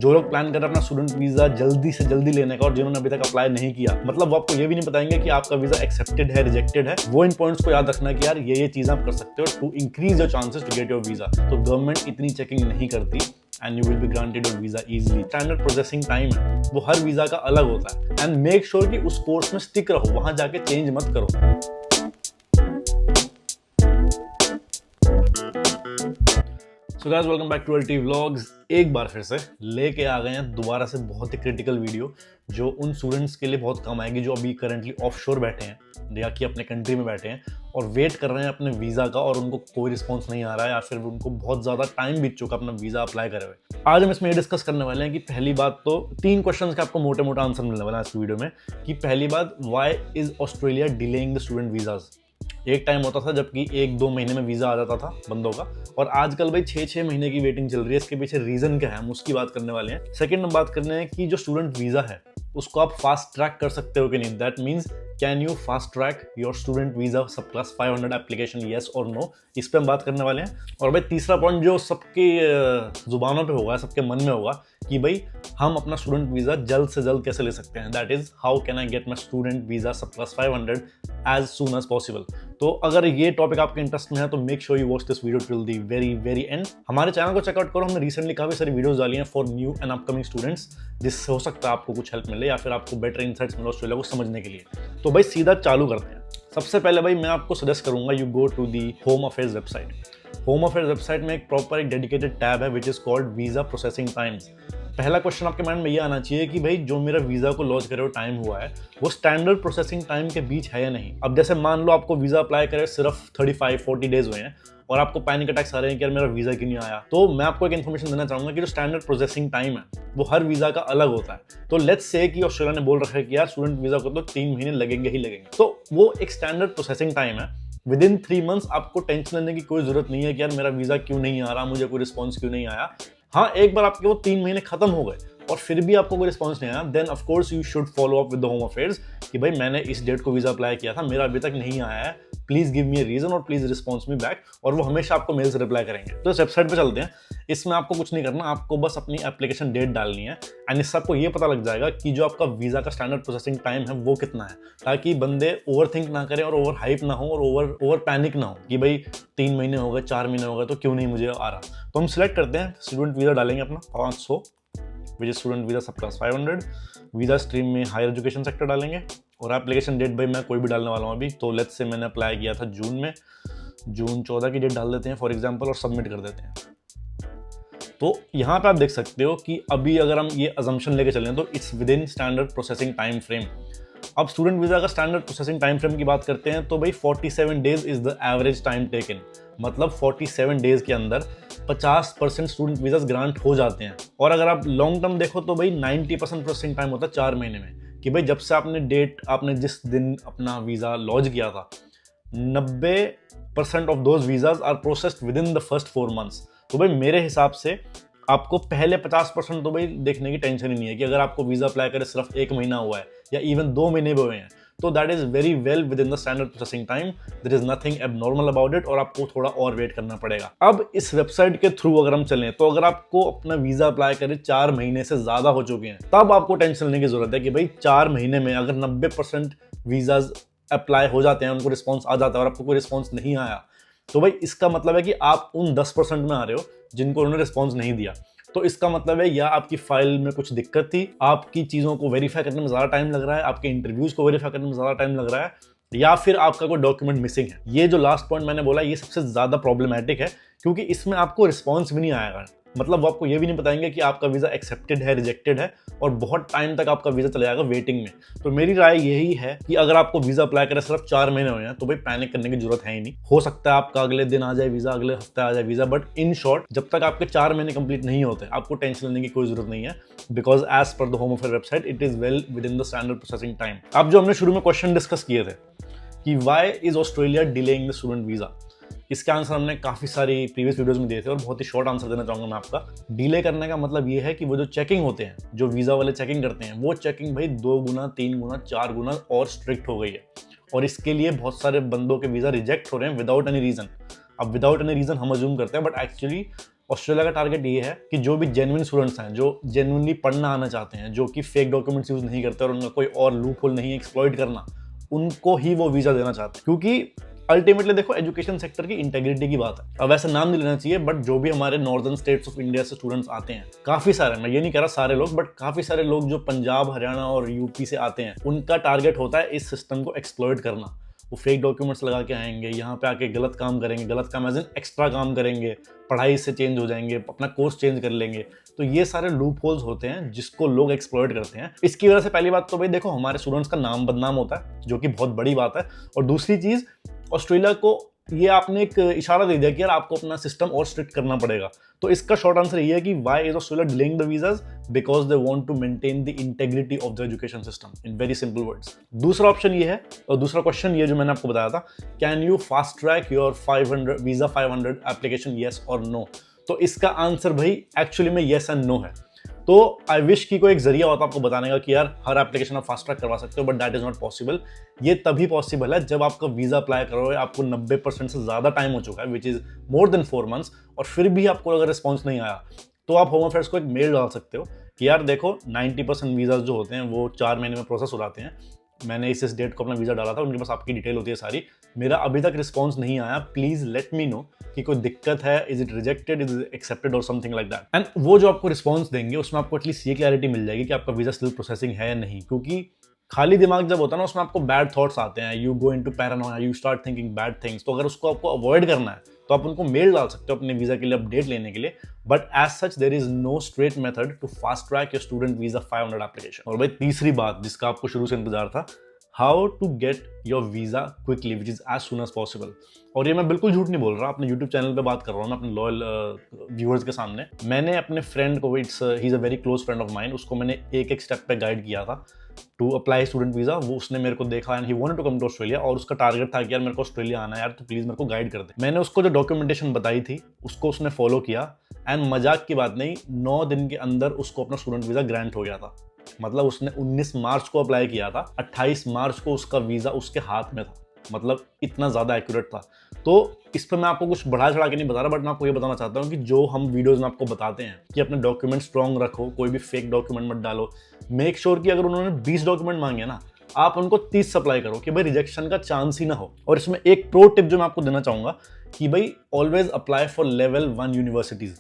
जो लोग प्लान कर रहे हैं अपना स्टूडेंट वीजा जल्दी से जल्दी लेने का और जिन्होंने अभी तक अप्लाई नहीं किया, मतलब वो आपको ये भी नहीं बताएंगे कि आपका वीजा एक्सेप्टेड है, रिजेक्टेड है। वो इन पॉइंट्स को याद रखना कि यार ये चीजें आप कर सकते हो to increase your chances to get your visa. तो गवर्नमेंट इतनी चेकिंग नहीं करती and you will be granted your visa easily. Standard processing time है वो हर वीजा का अलग होता है एंड मेक श्योर कि उस कोर्स में स्टिक रहो, वहां जाके चेंज मत करो। So guys, welcome back to LT vlogs. एक बार फिर से लेके आ गए हैं दोबारा से बहुत ही क्रिटिकल वीडियो जो उन स्टूडेंट्स के लिए बहुत काम आएगी जो अभी करंटली ऑफशोर बैठे हैं या कि अपने कंट्री में बैठे हैं और वेट कर रहे हैं अपने वीज़ा का और उनको कोई रिस्पॉन्स नहीं आ रहा है या फिर उनको बहुत ज़्यादा टाइम बीत चुका अपना वीज़ा अप्लाई करे हुए। आज हम इसमें ये डिस्कस करने वाले हैं कि पहली बात तो 3 क्वेश्चंस का आपको मोटे मोटा आंसर मिलने वाला है इस वीडियो में। कि पहली बात, why is Australia delaying the student visas. एक टाइम होता था जबकि 1-2 महीने में वीज़ा आ जाता था बंदों का, और आजकल भाई 6-6 महीने की वेटिंग चल रही है। इसके पीछे रीज़न क्या है हम उसकी बात करने वाले हैं। सेकंड हम बात करने हैं कि जो स्टूडेंट वीज़ा है उसको आप फास्ट ट्रैक कर सकते हो कि नहीं। That means can you fast track your student visa sub class 500 application, yes और नो, इस पे हम बात करने वाले हैं। और भाई तीसरा पॉइंट जो सबके जुबानों पे होगा, सबके मन में होगा कि भाई हम अपना स्टूडेंट वीज़ा जल्द से जल्द कैसे ले सकते हैं। That is how can I get my student visa sub class 500 as soon as possible. तो अगर ये टॉपिक आपके इंटरेस्ट में है तो make sure you watch this video till the very end. हमारे चैनल को चेकआउट करो, हमने रिसेंटली काफी सारी वीडियोस डाली हैं for new and upcoming students, जिससे हो सकता है आपको कुछ हेल्प मिले या फिर आपको बेटर इनसाइट्स मिले ऑस्ट्रेलिया को समझने के लिए। तो भाई सीधा चालू करते हैं। सबसे पहले भाई मैं आपको सजेस्ट करूंगा you go to the home affairs website. Home affairs website में एक प्रॉपर एक डेडिकेटेड टैब है which is called visa processing times. पहला क्वेश्चन आपके माइंड में ये आना चाहिए कि भाई जो मेरा वीज़ा को लॉन्च करे हुए टाइम हुआ है वो स्टैंडर्ड प्रोसेसिंग टाइम के बीच है या नहीं। अब जैसे मान लो आपको वीज़ा अप्लाई करे सिर्फ 35-40 डेज हुए हैं और आपको पैनिक अटैक्स आ रहे हैं कि यार मेरा वीज़ा क्यों नहीं आया, तो मैं आपको एक इन्फॉर्मेशन देना चाहूंगा कि जो स्टैंडर्ड प्रोसेसिंग टाइम है वो हर वीज़ा का अलग होता है। तो लेट्स से कि ऑस्ट्रेलिया ने बोल रखा है कि यार स्टूडेंट वीज़ा को तो 3 महीने लगेंगे ही लगेंगे, तो वो एक स्टैंडर्ड प्रोसेसिंग टाइम है। विद इन 3 मंथ्स आपको टेंशन लेने की कोई जरूरत नहीं है कि यार मेरा वीज़ा क्यों नहीं आ रहा, मुझे कोई रिस्पॉन्स क्यों नहीं आया। हाँ, एक बार आपके वो 3 महीने खत्म हो गए और फिर भी आपको कोई रिस्पॉन्स नहीं आया, then of course you should follow up with the home affairs कि भाई मैंने इस डेट को वीज़ा अप्लाई किया था, मेरा अभी तक नहीं आया है, please give me a reason और प्लीज रिस्पॉन्स मी बैक। और वो हमेशा आपको मेल से रिप्लाई करेंगे। तो इस वेबसाइट पे चलते हैं। इसमें आपको कुछ नहीं करना, आपको बस अपनी एप्लीकेशन डेट डालनी है एंड इससे आपको ये पता लग जाएगा कि जो आपका वीज़ा का स्टैंडर्ड प्रोसेसिंग टाइम है वो कितना है, ताकि बंदे ओवर थिंक ना करें और ओवर हाइप ना हो और ओवर पैनिक ना हो कि भाई 3 महीने हो गए, 4 महीने हो गए तो क्यों नहीं मुझे आ रहा। तो हम सिलेक्ट करते हैं, स्टूडेंट वीज़ा डालेंगे अपना 500 which is student visa sub class 500। Visa stream में हायर एजुकेशन सेक्टर डालेंगे और एप्लीकेशन डेट भाई मैं कोई भी डालने वाला हूँ अभी। तो लेट्स से मैंने अप्लाई किया था जून में, जून 14 की डेट डाल देते हैं फॉर एग्जांपल और सबमिट कर देते हैं। तो यहाँ पे आप देख सकते हो कि अभी अगर हम ये अजम्पशन लेके चलें तो it's with in standard processing time frame. अब स्टूडेंट वीज़ा का स्टैंडर्ड प्रोसेसिंग टाइम फ्रेम की बात करते हैं तो भाई 47 days is the average time taken. मतलब 47 डेज के अंदर 50% स्टूडेंट वीज़ास ग्रांट हो जाते हैं। और अगर आप लॉन्ग टर्म देखो तो भाई 90% प्रोसेसिंग टाइम होता है 4 महीने में, कि भाई जब से आपने जिस दिन अपना वीज़ा लॉन्च किया था 90% of those visas are processed within the first 4 months. तो भाई मेरे हिसाब से आपको पहले 50% तो भाई देखने की टेंशन ही नहीं है कि अगर आपको वीज़ा अप्लाई करे सिर्फ 1 महीना हुआ है या इवन 2 महीने भी हुए हैं तो that is very well within the standard processing time. There is nothing abnormal about it और आपको थोड़ा और वेट करना पड़ेगा। अब इस वेबसाइट के थ्रू अगर हम चलें तो अगर आपको अपना वीज़ा अप्लाई करे 4 महीने से ज़्यादा हो चुके हैं तब आपको टेंशन लेने की जरूरत है कि भाई 4 महीने में अगर 90% वीज़ाज अप्लाई हो जाते हैं, उनको रिस्पॉन्स आ जाता है और आपको कोई रिस्पॉन्स नहीं आया, तो भाई इसका मतलब है कि आप उन 10% में आ रहे हो जिनको उन्होंने रिस्पॉन्स नहीं दिया। तो इसका मतलब है या आपकी फाइल में कुछ दिक्कत थी, आपकी चीज़ों को वेरीफाई करने में ज़्यादा टाइम लग रहा है, आपके इंटरव्यूज़ को वेरीफाई करने में ज़्यादा टाइम लग रहा है, या फिर आपका कोई डॉक्यूमेंट मिसिंग है। ये जो लास्ट पॉइंट मैंने बोला ये सबसे ज़्यादा प्रॉब्लमैटिक है क्योंकि इसमें आपको रिस्पॉन्स भी नहीं आएगा। मतलब वो आपको ये भी नहीं बताएंगे कि आपका वीज़ा एक्सेप्टेड है, रिजेक्टेड है, और बहुत टाइम तक आपका वीज़ा चला जाएगा वेटिंग में। तो मेरी राय यही है कि अगर आपको वीज़ा अप्लाई करें सिर्फ 4 महीने हुए हैं तो भाई पैनिक करने की जरूरत है ही नहीं। हो सकता है आपका अगले दिन आ जाए वीज़ा, अगले हफ्ते आ जाए वीज़ा, बट इन शॉर्ट जब तक आपके 4 महीने कंप्लीट नहीं होते आपको टेंशन लेने की कोई जरूरत नहीं है, because as per the home affair website it is well within the standard processing time. अब जो हमने शुरू में क्वेश्चन डिस्कस किए थे कि why is Australia delaying the student visa, इसके आंसर हमने काफ़ी सारी प्रीवियस वीडियोस में दिए थे और बहुत ही शॉर्ट आंसर देना चाहूँगा मैं आपका। डिले करने का मतलब ये है कि वो जो चेकिंग होते हैं, जो वीज़ा वाले चेकिंग करते हैं, वो चेकिंग भाई 2 गुना 3 गुना 4 गुना और स्ट्रिक्ट हो गई है और इसके लिए बहुत सारे बंदों के वीज़ा रिजेक्ट हो रहे हैं विदाउट एनी रीज़न। अब विदाउट एनी रीज़न हम अज्यूम करते हैं बट एक्चुअली ऑस्ट्रेलिया का टारगेट ये है कि जो भी जेन्युइन स्टूडेंट्स हैं, जो जेन्युइनली पढ़ना आना चाहते हैं, जो कि फेक डॉक्यूमेंट्स यूज नहीं करते और उनका कोई और लूप होल नहीं है एक्सप्लॉइट करना, उनको ही वो वीजा देना चाहते हैं। क्योंकि अल्टीमेटली देखो, एजुकेशन सेक्टर की इंटेग्रिटी की बात है। अब वैसे नाम नहीं लेना चाहिए, बट जो भी हमारे नॉर्दर्न स्टेट्स ऑफ इंडिया से स्टूडेंट्स आते हैं, काफी सारे, मैं ये नहीं कह रहा सारे लोग, बट काफी सारे लोग जो पंजाब, हरियाणा और यूपी से आते हैं, उनका टारगेट होता है इस सिस्टम को एक्सप्लॉइट करना। वो फेक डॉक्यूमेंट्स लगा के आएंगे, यहाँ पे आके गलत काम करेंगे, गलत काम एज इन एक्स्ट्रा काम करेंगे, पढ़ाई से चेंज हो जाएंगे, अपना कोर्स चेंज कर लेंगे। तो ये सारे लूप होल्स होते हैं जिसको लोग एक्सप्लॉइट करते हैं। इसकी वजह से पहली बात तो भाई देखो, हमारे स्टूडेंट्स का नाम बदनाम होता है, जो कि बहुत बड़ी बात है। और दूसरी चीज, ऑस्ट्रेलिया को ये आपने एक इशारा दे दिया कि यार आपको अपना सिस्टम और स्ट्रिक्ट करना पड़ेगा। तो इसका शॉर्ट आंसर ये है कि why is Australia delaying the visas? Because they want to maintain the integrity of the education system, in very simple words. दूसरा ऑप्शन ये है, और दूसरा क्वेश्चन ये जो मैंने आपको बताया था, can you fast track your 500 visa 500 application, yes और नो? तो इसका आंसर भाई एक्चुअली में येस एंड नो है। तो आई विश कि कोई एक जरिया होता आपको बताने का कि यार हर एप्लीकेशन आप फास्ट ट्रैक करवा सकते हो, but that is not possible. ये तभी पॉसिबल है जब आपका वीजा अप्लाई करो, आपको 90% से ज्यादा टाइम हो चुका है, which is more than 4 months, और फिर भी आपको अगर रिस्पॉन्स नहीं आया, तो आप होम अफेयर्स को एक मेल डाल सकते हो कि यार देखो 90% वीजाज जो होते हैं वो 4 महीने में प्रोसेस हो जाते हैं, मैंने इस डेट को अपना वीजा डाला था, उनके पास आपकी डिटेल होती है सारी, मेरा अभी तक रिस्पॉन्स नहीं आया, प्लीज लेट मी नो कि कोई दिक्कत है, is it rejected, is it accepted और समथिंग लाइक दैट। एंड वो जो आपको रिस्पॉन्स देंगे उसमें आपको एटलीस्ट ये क्लैरिटी मिल जाएगी कि आपका वीजा स्टिल प्रोसेसिंग है या नहीं। क्योंकि खाली दिमाग जब होता है ना, उसमें आपको बैड थॉट्स आते हैं, you go into Paranoia, you start thinking bad things. तो अगर उसको आपको अवॉइड करना है तो आप उनको मेल डाल सकते हो अपने वीजा के लिए अपडेट लेने के लिए, but as such there is no straight method to fast track your student visa 500 application. और भाई तीसरी बात जिसका आपको शुरू से इंतजार था, how to get your visa quickly which is as soon as possible. और ये मैं बिल्कुल झूठ नहीं बोल रहा, अपने यूट्यूब चैनल पे बात कर रहा हूँ मैं अपने लॉयल व्यूअर्स के सामने। मैंने अपने फ्रेंड को, it's he is a very close friend of mine, उसको मैंने एक एक स्टेप पे गाइड किया था टू अप्लाई स्टूडेंट वीजा। वो उसने मेरे को देखा and he wanted to come to Australia, और उसका टारगेट था कि यार मेरे को ऑस्ट्रेलिया आना है यार, तो प्लीज मेरे को गाइड कर दे। मैंने उसको जो डॉक्यूमेंटेशन बताई थी उसको उसने फॉलो किया, एंड मजाक की बात नहीं, 9 दिन के अंदर उसको अपना स्टूडेंट वीजा ग्रांट हो गया था। मतलब उसने 19 मार्च को अप्लाई किया था, 28 मार्च को उसका वीजा उसके हाथ में था। मतलब इतना ज्यादा एक्यूरेट था। तो इस पर मैं आपको कुछ बढ़ा चढ़ा के नहीं बता रहा, बट मैं आपको ये बताना चाहता हूँ कि जो हम वीडियोस में आपको बताते हैं कि अपने डॉक्यूमेंट स्ट्रॉन्ग रखो, कोई भी फेक डॉक्यूमेंट मत डालो, मेक श्योर कि अगर उन्होंने 20 डॉक्यूमेंट मांगे ना, आप उनको 30 सप्लाई करो कि भाई रिजेक्शन का चांस ही ना हो। और इसमें एक प्रो टिप जो मैं आपको देना चाहूंगा कि भाई always apply for level 1 universities,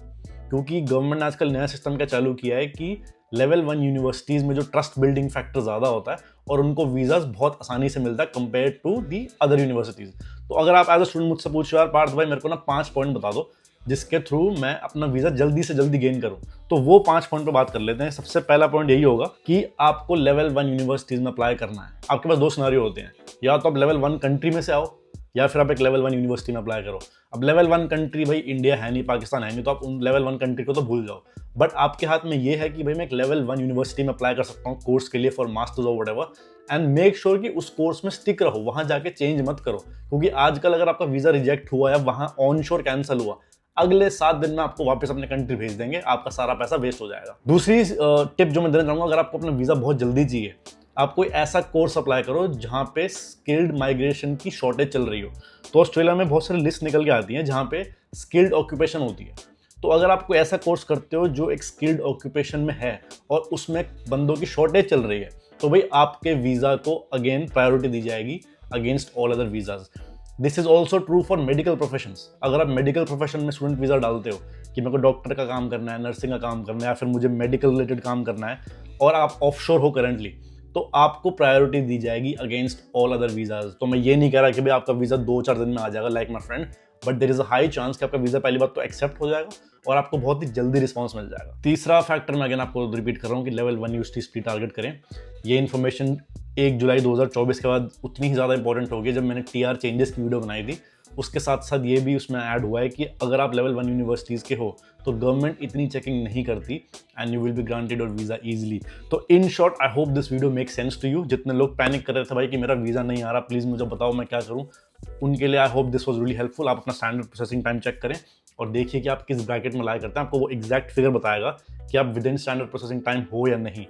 क्योंकि गवर्नमेंट ने आजकल नया सिस्टम क्या चालू किया है कि लेवल 1 यूनिवर्सिटीज में जो ट्रस्ट बिल्डिंग फैक्टर ज्यादा होता है और उनको वीजास बहुत आसानी से मिलता है compare to the other universities. तो अगर आप एज अ स्टूडेंट मुझसे पूछो यार पार्थ भाई मेरे को ना 5 पॉइंट बता दो जिसके थ्रू मैं अपना वीजा जल्दी से जल्दी गेन करूं, तो वो 5 पॉइंट पे बात कर लेते हैं। सबसे पहला पॉइंट यही होगा कि आपको लेवल 1 यूनिवर्सिटीज में अप्लाई करना है। आपके पास 2 सिनेरियो होते हैं, या तो आप लेवल 1 कंट्री में से आओ या फिर आप एक लेवल 1 यूनिवर्सिटी में अप्लाई करो। अब लेवल 1 कंट्री भाई इंडिया है नहीं, पाकिस्तान है नहीं, तो आप उन लेवल 1 कंट्री को तो भूल जाओ। बट आपके हाथ में ये है कि भाई मैं एक लेवल 1 यूनिवर्सिटी में अप्लाई कर सकता हूँ कोर्स के लिए, फॉर मास्टर्स और व्हाटएवर, एंड मेक श्योर कि उस कोर्स में स्टिक रहो, वहां जाके चेंज मत करो। क्योंकि आजकल अगर आपका वीजा रिजेक्ट हुआ या वहां ऑन शोर कैंसिल हुआ, अगले 7 दिन में आपको वापस अपने कंट्री भेज देंगे, आपका सारा पैसा वेस्ट हो जाएगा। दूसरी टिप जो मैं देना चाहूंगा, अगर आपको अपना वीजा बहुत जल्दी चाहिए, आप कोई ऐसा कोर्स अप्लाई करो जहां पे स्किल्ड माइग्रेशन की शॉर्टेज चल रही हो। तो ऑस्ट्रेलिया में बहुत सारी लिस्ट निकल के आती है जहां पे स्किल्ड ऑक्यूपेशन होती है। तो अगर आप कोई ऐसा कोर्स करते हो जो एक स्किल्ड ऑक्यूपेशन में है और उसमें बंदों की शॉर्टेज चल रही है, तो भाई आपके वीजा को अगेन प्रायोरिटी दी जाएगी against all other visas. This is also true for medical professions. अगर आप मेडिकल प्रोफेशन में स्टूडेंट वीजा डालते हो कि मेरे को डॉक्टर का काम करना है, नर्सिंग का काम करना है, या फिर मुझे मेडिकल रिलेटेड काम करना है, और आप ऑफशोर हो करेंटली, तो आपको प्रायोरिटी दी जाएगी अगेंस्ट ऑल अदर वीजाज। तो मैं ये नहीं कह रहा कि भाई आपका वीजा 2-4 दिन में आ जाएगा like my friend, but there is a high chance कि आपका वीजा पहली बात तो एक्सेप्ट हो जाएगा और आपको बहुत ही जल्दी रिस्पांस मिल जाएगा। तीसरा फैक्टर मैं अगेन आपको रिपीट कर रहा हूँ कि लेवल 1 यूनिवर्सिटीज टारगेट करें। ये इन्फॉर्मेशन 1 जुलाई 2024 के बाद उतनी ही ज़्यादा इंपॉर्टेंट होगी जब मैंने TR चेंजेस की वीडियो बनाई थी। उसके साथ साथ ये भी उसमें ऐड हुआ है कि अगर आप लेवल 1 यूनिवर्सिटीज़ के हो तो गवर्नमेंट इतनी चेकिंग नहीं करती and you will be granted और वीज़ा ईजिली। तो in short I hope this video make sense to you. जितने लोग पैनिक कर रहे थे भाई कि मेरा वीज़ा नहीं आ रहा, प्लीज़ मुझे बताओ मैं क्या करूँ, उनके लिए आई hope this was really helpful. आप अपना स्टैंडर्ड प्रोसेसिंग टाइम चेक करें और देखिए कि आप किस ब्रैकेट में लाया करते हैं। आपको वो एग्जैक्ट फिगर बताएगा कि आप with in standard processing time हो या नहीं।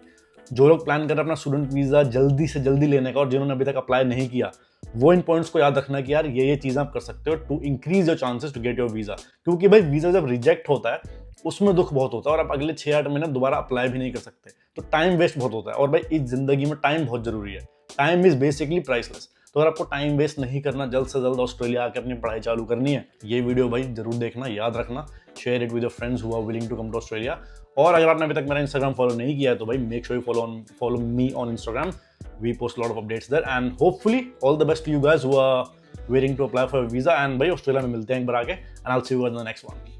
जो लोग प्लान कर रहे हैं अपना स्टूडेंट वीज़ा जल्दी से जल्दी लेने का और जिन्होंने अभी तक अप्लाई नहीं किया, वो इन पॉइंट्स को याद रखना कि यार ये चीज़ें आप कर सकते हो to increase your chances to get your visa. क्योंकि भाई वीज़ा जब रिजेक्ट होता है उसमें दुख बहुत होता है और आप अगले 6-8 महीने दोबारा अप्लाई भी नहीं कर सकते, तो टाइम वेस्ट बहुत होता है। और भाई इस जिंदगी में टाइम बहुत जरूरी है, टाइम इज बेसिकली प्राइसलेस। तो अगर आपको टाइम वेस्ट नहीं करना, जल्द से जल्द ऑस्ट्रेलिया आके अपनी पढ़ाई चालू करनी है, ये वीडियो भाई जरूर देखना, याद रखना, share it with your friends who are willing to come to Australia. और अगर आपने अभी तक मेरा इंस्टाग्राम फॉलो नहीं किया है तो भाई make sure you follow me on Instagram. We post lot of updates there and hopefully all the best to you guys who are waiting to apply for visa. And भाई Australia में मिलते हैं एक बार आके, and I will see you in the next one.